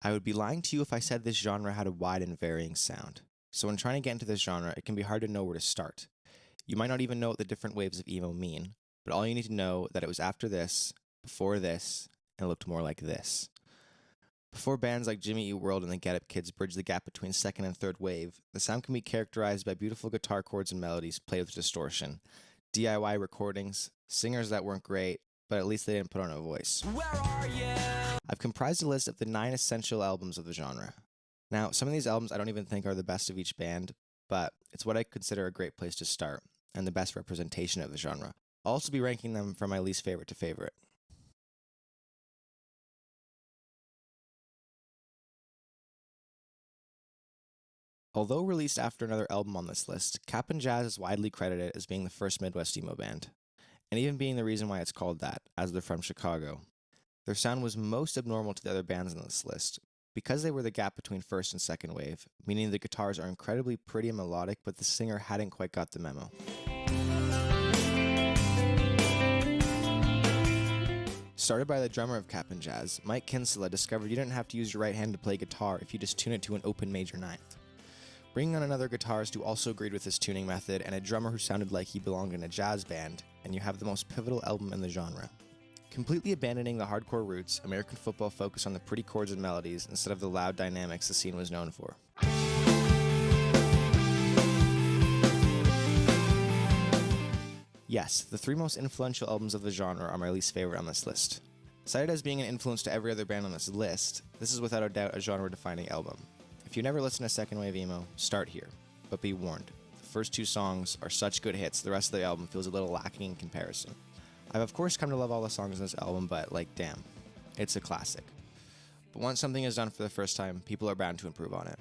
I would be lying to you if I said this genre had a wide and varying sound. So when trying to get into this genre, it can be hard to know where to start. You might not even know what the different waves of emo mean, but all you need to know that it was after this, before this, and it looked more like this. Before bands like Jimmy Eat World and the Get Up Kids bridge the gap between second and third wave, the sound can be characterized by beautiful guitar chords and melodies played with distortion, DIY recordings, singers that weren't great, but at least they didn't put on a voice. Where are you? I've comprised a list of the 9 essential albums of the genre. Now, some of these albums I don't even think are the best of each band, but it's what I consider a great place to start, and the best representation of the genre. I'll also be ranking them from my least favorite to favorite. Although released after another album on this list, Shmap'n'Jazz is widely credited as being the first Midwest emo band, and even being the reason why it's called that, as they're from Chicago. Their sound was most abnormal to the other bands on this list, because they were the gap between first and second wave, meaning the guitars are incredibly pretty and melodic, but the singer hadn't quite got the memo. Started by the drummer of Shmap'n'Jazz, Mike Kinsella discovered you didn't have to use your right hand to play guitar if you just tune it to an open major ninth. Bringing on another guitarist who also agreed with this tuning method, and a drummer who sounded like he belonged in a jazz band, and you have the most pivotal album in the genre. Completely abandoning the hardcore roots, American football focused on the pretty chords and melodies instead of the loud dynamics the scene was known for. Yes, the 3 most influential albums of the genre are my least favorite on this list. Cited as being an influence to every other band on this list, this is without a doubt a genre-defining album. If you never listen to second wave emo, start here, but be warned. The first 2 songs are such good hits, the rest of the album feels a little lacking in comparison. I've of course come to love all the songs in this album, but damn, it's a classic. But once something is done for the first time, people are bound to improve on it.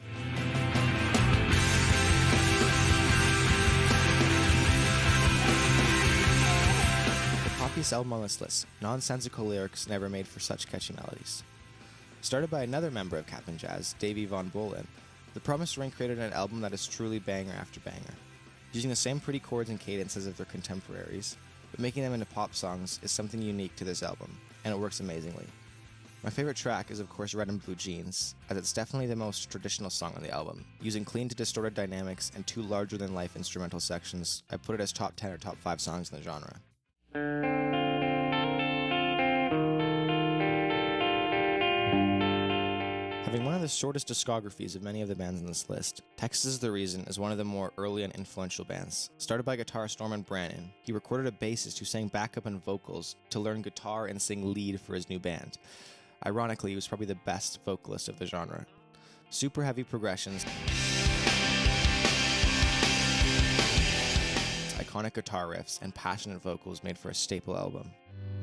The poppiest album on this list, nonsensical lyrics never made for such catchy melodies. Started by another member of Shmap'n'Jazz, Davey Von Bohlen, The Promised Ring created an album that is truly banger after banger. Using the same pretty chords and cadences of their contemporaries, but making them into pop songs is something unique to this album, and it works amazingly. My favorite track is of course Red and Blue Jeans, as it's definitely the most traditional song on the album. Using clean to distorted dynamics and 2 larger-than-life instrumental sections, I put it as top 10 or top 5 songs in the genre. Having one of the shortest discographies of many of the bands on this list, Texas is the Reason is one of the more early and influential bands. Started by guitarist Norman Brannon, he recorded a bassist who sang backup and vocals to learn guitar and sing lead for his new band. Ironically, he was probably the best vocalist of the genre. Super heavy progressions, iconic guitar riffs, and passionate vocals made for a staple album.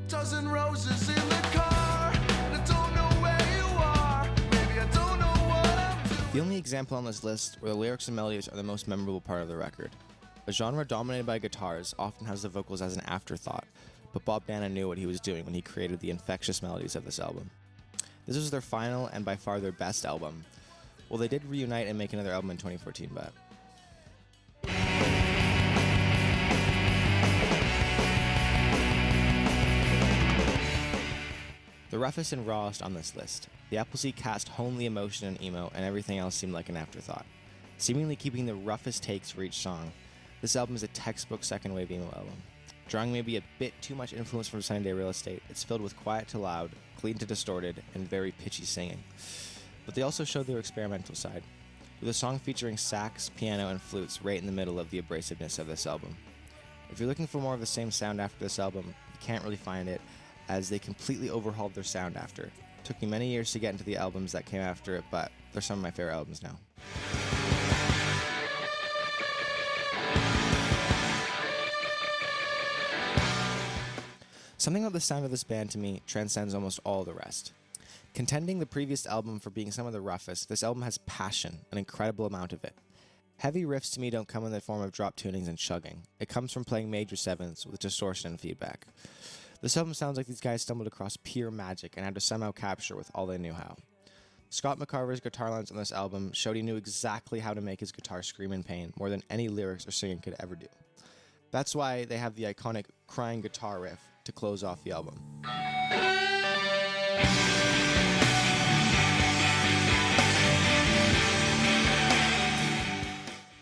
Dozen roses in the car, and I don't know where you are. Maybe I don't know what I'm doing. The only example on this list where the lyrics and melodies are the most memorable part of the record. A genre dominated by guitars often has the vocals as an afterthought, but Bob Dana knew what he was doing when he created the infectious melodies of this album. This was their final and by far their best album. Well, they did reunite and make another album in 2014, but... The roughest and rawest on this list, the Appleseed Cast honed the emotion and emo, and everything else seemed like an afterthought. Seemingly keeping the roughest takes for each song, this album is a textbook second wave emo album. Drawing maybe a bit too much influence from Sunny Day Real Estate, it's filled with quiet to loud, clean to distorted, and very pitchy singing. But they also show their experimental side, with a song featuring sax, piano, and flutes right in the middle of the abrasiveness of this album. If you're looking for more of the same sound after this album, you can't really find it, as they completely overhauled their sound after. It took me many years to get into the albums that came after it, but they're some of my favorite albums now. Something about the sound of this band to me transcends almost all the rest. Contending the previous album for being some of the roughest, this album has passion, an incredible amount of it. Heavy riffs to me don't come in the form of drop tunings and chugging. It comes from playing major sevenths with distortion and feedback. This album sounds like these guys stumbled across pure magic and had to somehow capture with all they knew how. Scott McCarver's guitar lines on this album showed he knew exactly how to make his guitar scream in pain more than any lyrics or singing could ever do. That's why they have the iconic crying guitar riff to close off the album.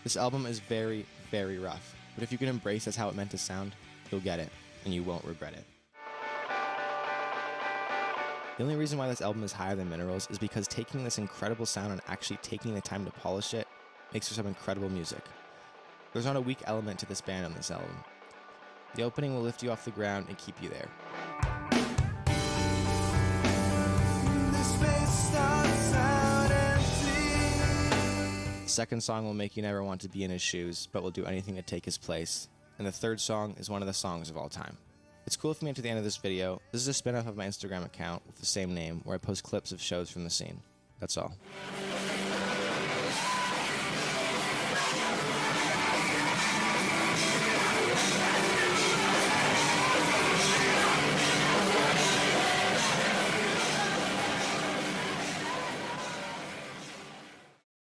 This album is very, very rough, but if you can embrace that's how it meant to sound, you'll get it, and you won't regret it. The only reason why this album is higher than Minerals is because taking this incredible sound and actually taking the time to polish it makes for some incredible music. There's not a weak element to this band on this album. The opening will lift you off the ground and keep you there. The second song will make you never want to be in his shoes, but will do anything to take his place. And the third song is one of the songs of all time. It's cool if you made it to the end of this video. This is a spin-off of my Instagram account with the same name, where I post clips of shows from the scene. That's all.